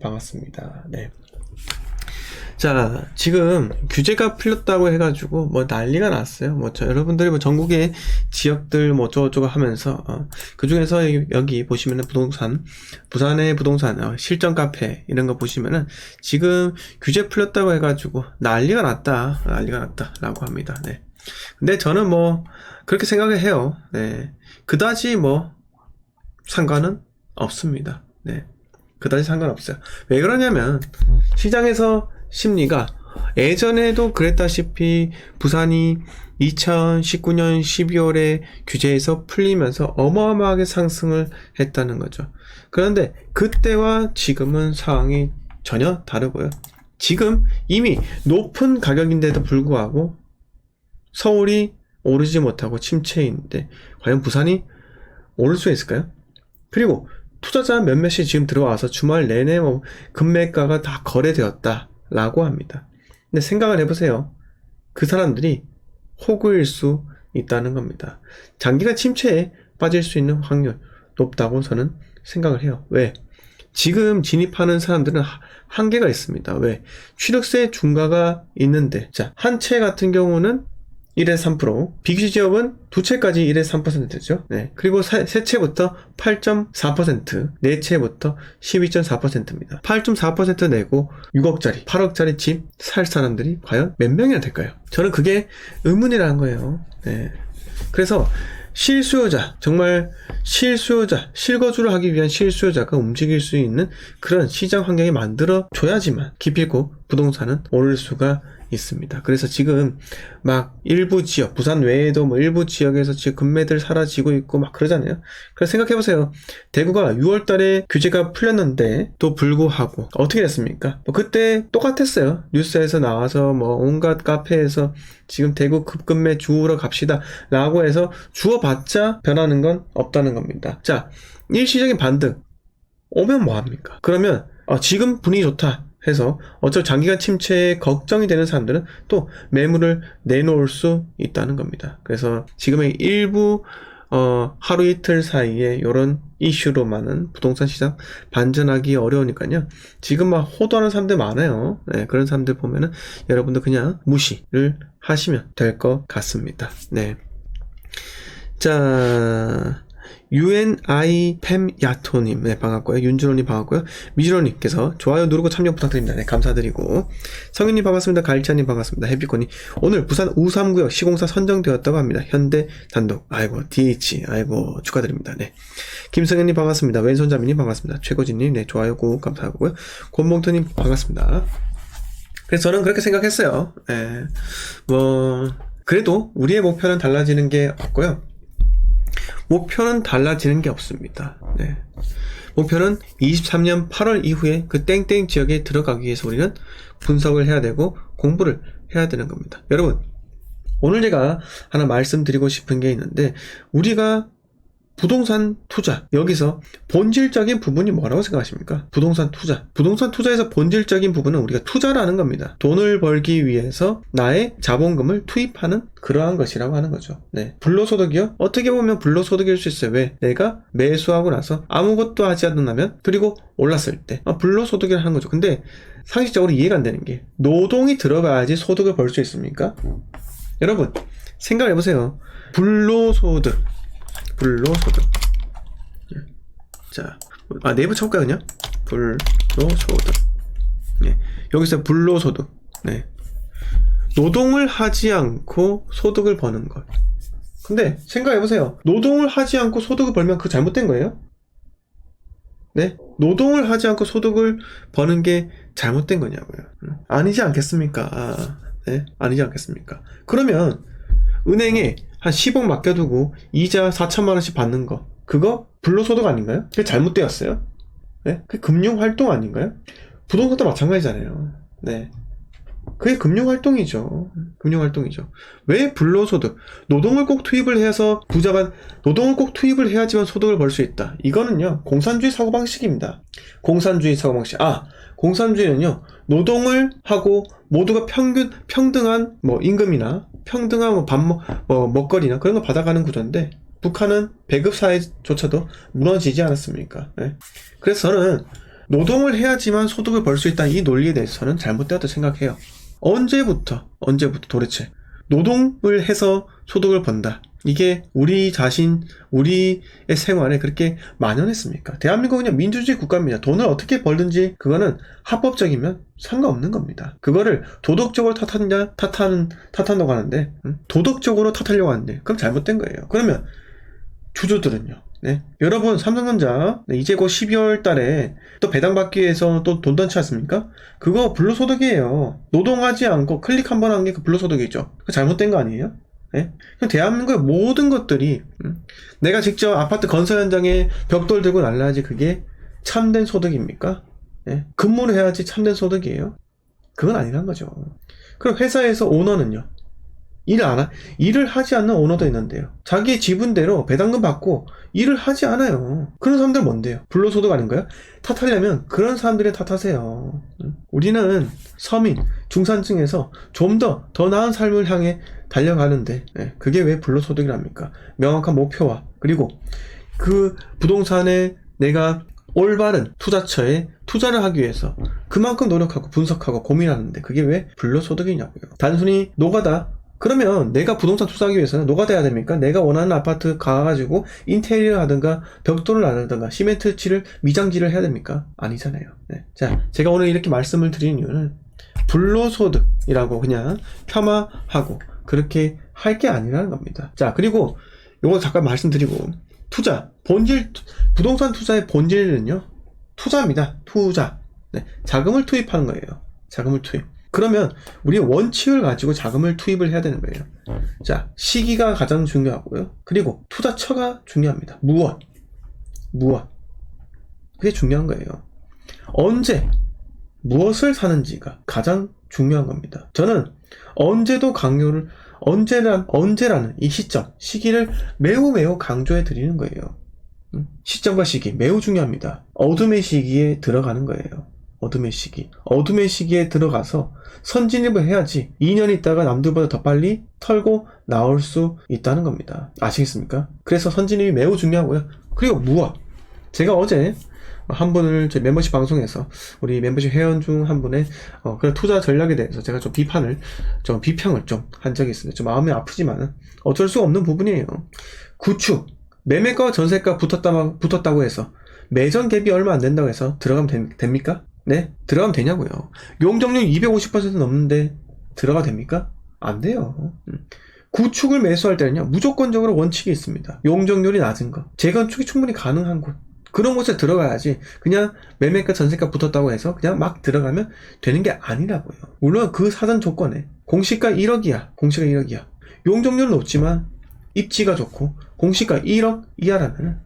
반갑습니다. 네. 자, 지금 규제가 풀렸다고 해가지고 뭐 난리가 났어요. 여러분들이 뭐 전국의 지역들 뭐 어쩌고저쩌고 하면서 그 중에서 여기 보시면은 부동산, 부산의 부동산 실전 카페 이런 거 보시면은 지금 규제 풀렸다고 해가지고 난리가 났다라고 합니다. 네. 근데 저는 뭐 그렇게 생각을 해요. 네. 그다지 뭐 상관은 없습니다. 네. 그다지 상관없어요. 왜 그러냐면 시장에서 심리가 예전에도 그랬다시피 부산이 2019년 12월에 규제에서 풀리면서 어마어마하게 상승을 했다는 거죠. 그런데 그때와 지금은 상황이 전혀 다르고요. 지금 이미 높은 가격인데도 불구하고 서울이 오르지 못하고 침체인데 과연 부산이 오를 수 있을까요? 그리고 투자자 몇몇이 지금 들어와서 주말 내내 뭐 금매가가 다 거래되었다 라고 합니다. 근데 생각을 해보세요. 그 사람들이 호구일 수 있다는 겁니다. 장기간 침체에 빠질 수 있는 확률 높다고 저는 생각을 해요. 왜? 지금 진입하는 사람들은 한계가 있습니다. 왜? 취득세 중과가 있는데, 자, 한 채 같은 경우는 1에서 3%, 비규제 지역은 두 채까지 1에서 3%죠. 네. 그리고 세 채부터 8.4%, 네 채부터 12.4%입니다. 8.4% 내고 6억짜리, 8억짜리 집 살 사람들이 과연 몇 명이나 될까요? 저는 그게 의문이라는 거예요. 네. 그래서 실수요자, 정말 실수요자, 실거주를 하기 위한 실수요자가 움직일 수 있는 그런 시장 환경이 만들어줘야지만 기필코 부동산은 오를 수가 있습니다. 그래서 지금 막 일부 지역, 부산 외에도 뭐 일부 지역에서 지금 금매들 사라지고 있고 막 그러잖아요. 그래서 생각해보세요. 대구가 6월 달에 규제가 풀렸는데 또 불구하고 어떻게 됐습니까? 뭐 그때 똑같았어요. 뉴스에서 나와서 뭐 온갖 카페에서 지금 대구 급금매 주우러 갑시다 라고 해서 주워봤자 변하는 건 없다는 겁니다. 자, 일시적인 반등 오면 뭐합니까? 그러면 지금 분위기 좋다 해서 어차피 장기간 침체에 걱정이 되는 사람들은 또 매물을 내놓을 수 있다는 겁니다. 그래서 지금의 일부 하루 이틀 사이에 이런 이슈로만은 부동산 시장 반전하기 어려우니까요. 지금 막 호도하는 사람들 많아요. 네, 그런 사람들 보면은 여러분들 그냥 무시를 하시면 될 것 같습니다. 네. 자, UNI 팸야토님, 네, 반갑고요. 윤준호님 반갑고요. 미준호님께서 좋아요 누르고 참여 부탁드립니다. 네, 감사드리고. 성윤님 반갑습니다. 갈치아님 반갑습니다. 해피코님, 오늘 부산 우3구역 시공사 선정되었다고 합니다. 현대 단독, 아이고, DH, 아이고, 축하드립니다. 네. 김성현님 반갑습니다. 왼손자매님 반갑습니다. 최고진님, 네, 좋아요 꾹 감사하고요. 권봉토님 반갑습니다. 그래서 저는 그렇게 생각했어요. 네. 그래도 우리의 목표는 달라지는 게 없고요. 목표는 달라지는 게 없습니다. 네. 목표는 23년 8월 이후에 그 땡땡 지역에 들어가기 위해서 우리는 분석을 해야 되고 공부를 해야 되는 겁니다. 여러분, 오늘 제가 하나 말씀드리고 싶은 게 있는데, 우리가 부동산 투자, 여기서 본질적인 부분이 뭐라고 생각하십니까? 부동산 투자에서 본질적인 부분은 우리가 투자라는 겁니다. 돈을 벌기 위해서 나의 자본금을 투입하는 그러한 것이라고 하는 거죠. 네. 불로소득이요? 어떻게 보면 불로소득일 수 있어요. 왜? 내가 매수하고 나서 아무것도 하지 않는다면, 그리고 올랐을 때 불로소득이라고 하는 거죠. 근데 상식적으로 이해가 안 되는 게, 노동이 들어가야지 소득을 벌 수 있습니까? 여러분, 생각해 보세요. 불로소득. 자, 네이버 쳐볼까요, 그냥? 불로소득. 네. 여기서 불로소득. 네. 노동을 하지 않고 소득을 버는 것. 근데, 생각해보세요. 노동을 하지 않고 소득을 벌면 그거 잘못된 거예요? 네? 노동을 하지 않고 소득을 버는 게 잘못된 거냐고요. 아니지 않겠습니까? 네? 아니지 않겠습니까? 그러면, 은행에 한 10억 맡겨두고 이자 4천만원씩 받는 거, 그거 불로소득 아닌가요? 그게 잘못되었어요? 네? 그게 금융활동 아닌가요? 부동산도 마찬가지잖아요. 네. 그게 금융활동이죠. 왜 불로소득? 노동을 꼭 투입을 해서 노동을 꼭 투입을 해야지만 소득을 벌 수 있다. 이거는요, 공산주의 사고방식입니다. 공산주의 사고방식. 공산주의는요, 노동을 하고 모두가 평등한 임금이나 평등한 먹거리나 그런 거 받아가는 구조인데, 북한은 배급사회조차도 무너지지 않았습니까? 네. 그래서 저는 노동을 해야지만 소득을 벌 수 있다는 이 논리에 대해서는 잘못되었다고 생각해요. 언제부터 도대체 노동을 해서 소득을 번다, 이게 우리의 생활에 그렇게 만연했습니까? 대한민국은 그냥 민주주의 국가입니다. 돈을 어떻게 벌든지 그거는 합법적이면 상관없는 겁니다. 그거를 도덕적으로 탓한다고 하는데, 도덕적으로 탓하려고 하는데 그럼 잘못된 거예요. 그러면 주주들은요, 네. 여러분, 삼성전자 이제 곧 12월 달에 또 배당받기 위해서 또 돈 던지 않습니까? 그거 불로소득이에요. 노동하지 않고 클릭 한 번 한 게 그 불로소득이죠. 그거 잘못된 거 아니에요? 네? 대한민국의 모든 것들이, 내가 직접 아파트 건설 현장에 벽돌 들고 날라야지 그게 참된 소득입니까? 네? 근무를 해야지 참된 소득이에요? 그건 아니란 거죠. 그럼 회사에서 오너는요, 일을 하지 않는 오너도 있는데요, 자기의 지분대로 배당금 받고 일을 하지 않아요. 그런 사람들 뭔데요? 불로소득 아닌가요? 탓하려면 그런 사람들이 탓하세요. 우리는 서민, 중산층에서 좀 더 나은 삶을 향해 달려가는데, 그게 왜 불로소득이랍니까? 명확한 목표와, 그리고 그 부동산에 내가 올바른 투자처에 투자를 하기 위해서 그만큼 노력하고 분석하고 고민하는데 그게 왜 불로소득이냐고요. 단순히 노가다, 그러면 내가 부동산 투자하기 위해서는 노가다 해야 됩니까? 내가 원하는 아파트 가가지고 인테리어 하든가 벽돌을 나르든가 시멘트 칠을 미장지를 해야 됩니까? 아니잖아요. 네. 자, 제가 오늘 이렇게 말씀을 드리는 이유는 불로소득이라고 그냥 폄하하고 그렇게 할 게 아니라는 겁니다. 자, 그리고 요거 잠깐 말씀드리고, 부동산 투자의 본질은요, 투자입니다. 투자. 네, 자금을 투입하는 거예요. 자금을 투입. 그러면 우리 원칙을 가지고 자금을 투입을 해야 되는 거예요. 자, 시기가 가장 중요하고요. 그리고 투자처가 중요합니다. 그게 중요한 거예요. 언제 무엇을 사는지가 가장 중요한 겁니다. 저는 언제라는 이 시기를 매우 강조해 드리는 거예요. 시점과 시기 매우 중요합니다. 어둠의 시기에 들어가는 거예요. 어둠의 시기에 들어가서 선진입을 해야지 2년 있다가 남들보다 더 빨리 털고 나올 수 있다는 겁니다. 아시겠습니까? 그래서 선진입이 매우 중요하고요. 그리고 제가 어제 한 분을 제 멤버십 방송에서 우리 멤버십 회원 중 한 분의 그런 투자 전략에 대해서 제가 좀 비평을 좀 한 적이 있습니다. 좀 마음이 아프지만은 어쩔 수 없는 부분이에요. 구축, 매매가 전세가 붙었다고 해서 매전 갭이 얼마 안 된다고 해서 들어가면 됩니까? 네? 들어가면 되냐고요. 용적률 250% 넘는데 들어가 됩니까? 안 돼요. 구축을 매수할 때는요, 무조건적으로 원칙이 있습니다. 용적률이 낮은 거, 재건축이 충분히 가능한 곳, 그런 곳에 들어가야지 그냥 매매가 전세가 붙었다고 해서 그냥 막 들어가면 되는 게 아니라고요. 물론 그 사전 조건에 공시가 1억이야. 용적률은 높지만 입지가 좋고 공시가 1억 이하라면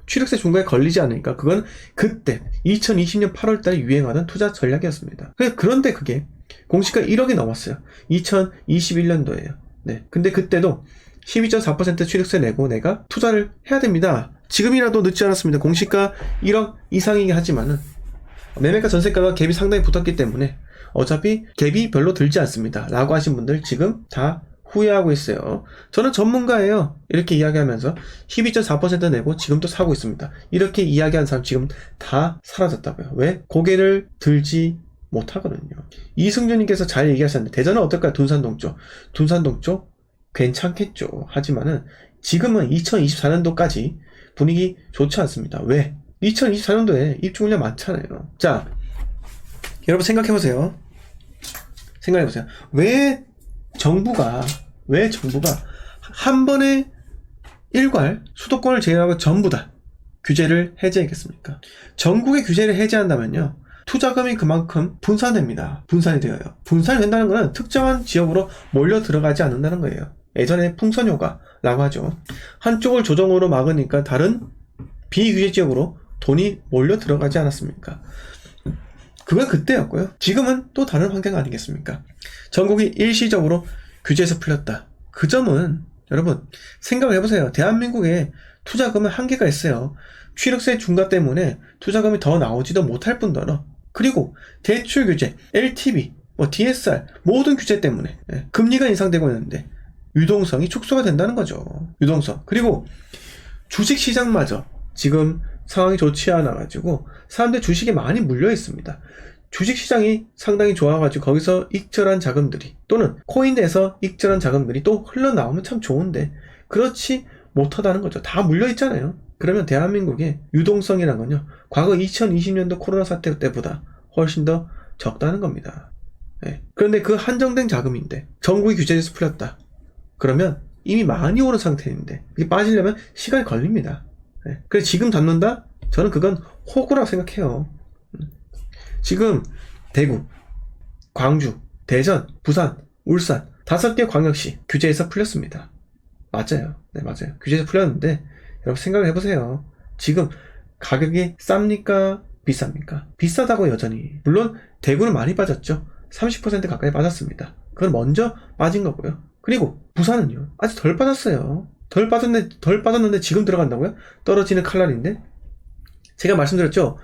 취득세 중과에 걸리지 않으니까 그건 그때 2020년 8월 달에 유행하던 투자 전략이었습니다. 그런데 그게 공시가 1억이 넘었어요. 2021년도에요. 네. 근데 그때도 12.4% 취득세 내고 내가 투자를 해야 됩니다. 지금이라도 늦지 않았습니다. 공시가 1억 이상이긴 하지만은 매매가 전세가가 갭이 상당히 붙었기 때문에 어차피 갭이 별로 들지 않습니다. 라고 하신 분들 지금 다 후회하고 있어요. 저는 전문가예요. 이렇게 이야기하면서 12.4% 내고 지금도 사고 있습니다. 이렇게 이야기한 사람 지금 다 사라졌다고요. 왜? 고개를 들지 못하거든요. 이승준님께서 잘 얘기하셨는데 대전은 어떨까요? 둔산동 쪽 괜찮겠죠. 하지만은 지금은 2024년도까지 분위기 좋지 않습니다. 왜? 2024년도에 입주 물량 많잖아요. 자, 여러분 생각해보세요. 왜 정부가 한 번에 일괄 수도권을 제외하고 전부 다 규제를 해제하겠습니까? 전국의 규제를 해제한다면요, 투자금이 그만큼 분산이 되어요. 분산이 된다는 것은 특정한 지역으로 몰려 들어가지 않는다는 거예요. 예전에 풍선효과라고 하죠. 한쪽을 조정으로 막으니까 다른 비규제 지역으로 돈이 몰려 들어가지 않았습니까? 그건 그때였고요. 지금은 또 다른 환경 아니겠습니까? 전국이 일시적으로 규제에서 풀렸다. 그 점은 여러분 생각을 해보세요. 대한민국에 투자금은 한계가 있어요. 취득세 중과 때문에 투자금이 더 나오지도 못할 뿐더러, 그리고 대출 규제, LTV, DSR 모든 규제 때문에 금리가 인상되고 있는데 유동성이 축소가 된다는 거죠. 유동성. 그리고 주식시장마저 지금 상황이 좋지 않아 가지고 사람들 주식에 많이 물려 있습니다. 주식시장이 상당히 좋아가지고 거기서 익절한 자금들이 또는 코인에서 익절한 자금들이 또 흘러나오면 참 좋은데 그렇지 못하다는 거죠. 다 물려있잖아요. 그러면 대한민국의 유동성이란 건요, 과거 2020년도 코로나 사태 때보다 훨씬 더 적다는 겁니다. 네. 그런데 그 한정된 자금인데 전국이 규제에서 풀렸다. 그러면 이미 많이 오른 상태인데 이게 빠지려면 시간이 걸립니다. 네. 그래서 지금 잡는다? 저는 그건 호구라고 생각해요. 지금 대구, 광주, 대전, 부산, 울산 5개 광역시 규제에서 풀렸습니다. 맞아요. 네, 맞아요. 규제에서 풀렸는데 여러분 생각을 해보세요. 지금 가격이 쌉니까? 비쌉니까? 비싸다고 여전히. 물론 대구는 많이 빠졌죠. 30% 가까이 빠졌습니다. 그건 먼저 빠진 거고요. 그리고 부산은요, 아직 덜 빠졌어요. 덜 빠졌는데 지금 들어간다고요? 떨어지는 칼날인데? 제가 말씀드렸죠.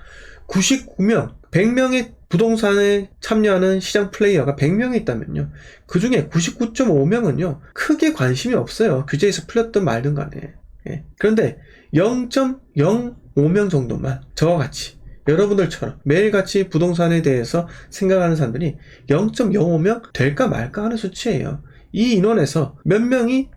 99명, 100명의 부동산에 참여하는 시장 플레이어가 100명이 있다면요, 그 중에 99.5명은요 크게 관심이 없어요. 규제에서 풀렸든 말든 간에. 예. 그런데 0.05명 정도만 저와 같이 여러분들처럼 매일같이 부동산에 대해서 생각하는 사람들이 0.05명 될까 말까 하는 수치예요. 이 인원에서 몇 명이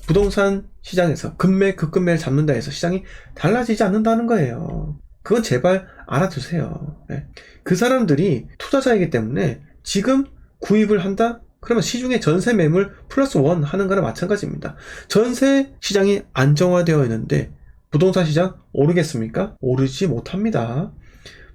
부동산 시장에서 급매를 잡는다 해서 시장이 달라지지 않는다는 거예요. 그건 제발 알아두세요. 네. 그 사람들이 투자자이기 때문에 지금 구입을 한다? 그러면 시중에 전세 매물 플러스 원 하는 거나 마찬가지입니다. 전세 시장이 안정화되어 있는데 부동산 시장 오르겠습니까? 오르지 못합니다.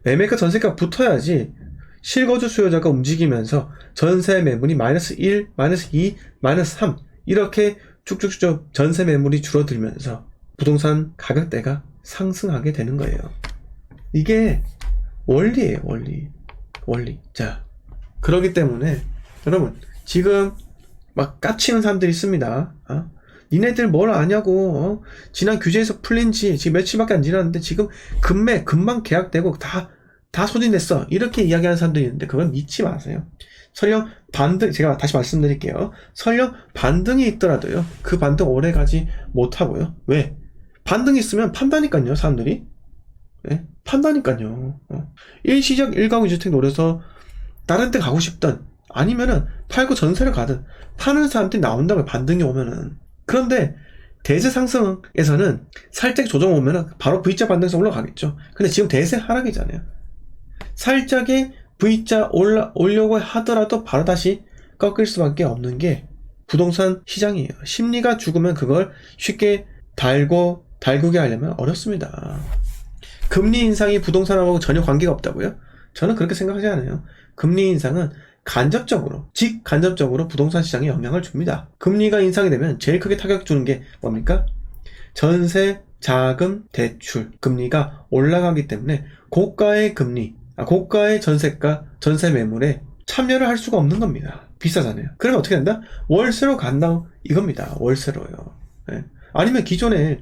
매매가 전세가 붙어야지 실거주 수요자가 움직이면서 전세 매물이 마이너스 1, 마이너스 2, 마이너스 3 이렇게 쭉쭉쭉 전세 매물이 줄어들면서 부동산 가격대가 상승하게 되는 거예요. 이게 원리예요, 원리. 자, 그러기 때문에 여러분 지금 막 깝치는 사람들이 있습니다. 니네들 뭘 아냐고. 지난 규제에서 풀린지 지금 며칠밖에 안 지났는데 지금 금방 계약되고 다 소진됐어, 이렇게 이야기하는 사람들이 있는데 그건 믿지 마세요. 설령 반등, 제가 다시 말씀드릴게요. 설령 반등이 있더라도요, 그 반등 오래 가지 못하고요. 왜? 반등이 있으면 판다니까요, 사람들이. 네? 판다니까요. 일시적 1가구 2주택 노려서 다른 데 가고 싶든 아니면은 팔고 전세를 가든 파는 사람들이 나온다고요, 반등이 오면은. 그런데 대세 상승에서는 살짝 조정 오면은 바로 V자 반등해서 올라가겠죠. 근데 지금 대세 하락이잖아요. 살짝의 V자 올려고 하더라도 바로 다시 꺾일 수밖에 없는 게 부동산 시장이에요. 심리가 죽으면 그걸 쉽게 달구게 하려면 어렵습니다. 금리 인상이 부동산하고 전혀 관계가 없다고요? 저는 그렇게 생각하지 않아요. 금리 인상은 직간접적으로 부동산 시장에 영향을 줍니다. 금리가 인상이 되면 제일 크게 타격 주는 게 뭡니까? 전세, 자금, 대출 금리가 올라가기 때문에 고가의 전세가, 전세 매물에 참여를 할 수가 없는 겁니다. 비싸잖아요. 그러면 어떻게 된다? 월세로 간다, 이겁니다. 월세로요. 네. 아니면 기존에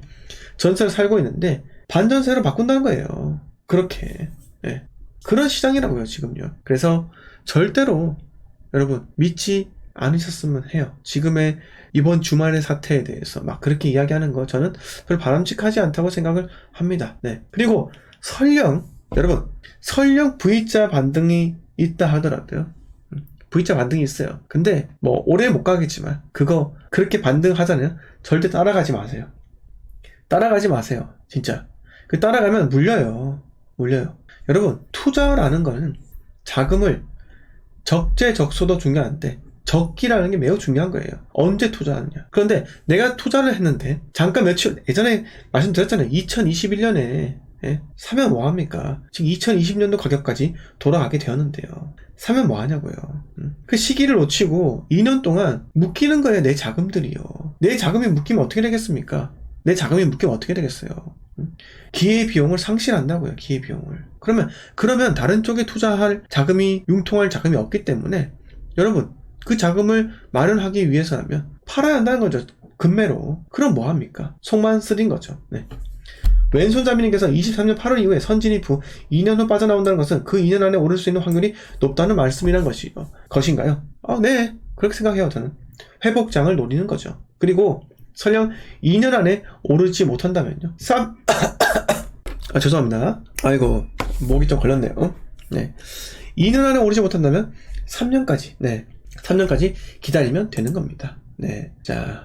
전세를 살고 있는데 반전세로 바꾼다는 거예요. 그렇게. 네. 그런 시장이라고요, 지금요. 그래서 절대로 여러분 믿지 않으셨으면 해요. 지금의 이번 주말의 사태에 대해서 막 그렇게 이야기하는 거 저는 별로 바람직하지 않다고 생각을 합니다. 네. 그리고 여러분 설령 V자 반등이 있다 하더라도요, V자 반등이 있어요. 근데 뭐 오래 못 가겠지만 그거 그렇게 반등하잖아요. 절대 따라가지 마세요. 진짜. 그 따라가면 물려요. 여러분 투자라는 거는 자금을 적재적소도 중요한데 적기라는 게 매우 중요한 거예요. 언제 투자하느냐. 그런데 내가 투자를 했는데 잠깐 예전에 말씀드렸잖아요. 2021년에 사면 뭐합니까? 지금 2020년도 가격까지 돌아가게 되었는데요. 사면 뭐하냐고요. 그 시기를 놓치고 2년 동안 묶이는 거예요. 내 자금들이요. 내 자금이 묶이면 어떻게 되겠습니까? 기회비용을 상실한다고요. 기회비용을. 그러면 다른 쪽에 투자할 자금이, 융통할 자금이 없기 때문에 여러분 그 자금을 마련하기 위해서라면 팔아야 한다는 거죠. 금매로. 그럼 뭐합니까? 속만 쓰린 거죠. 네. 왼손잡이님께서 23년 8월 이후에 선진입 후 2년 후 빠져나온다는 것은 그 2년 안에 오를 수 있는 확률이 높다는 말씀이란 것인가요? 네. 그렇게 생각해요. 저는. 회복장을 노리는 거죠. 그리고 설령 2년 안에 오르지 못한다면요, 아, 죄송합니다. 아이고, 목이 좀 걸렸네요. 네. 2년 안에 오르지 못한다면 3년까지, 네. 3년까지 기다리면 되는 겁니다. 네. 자.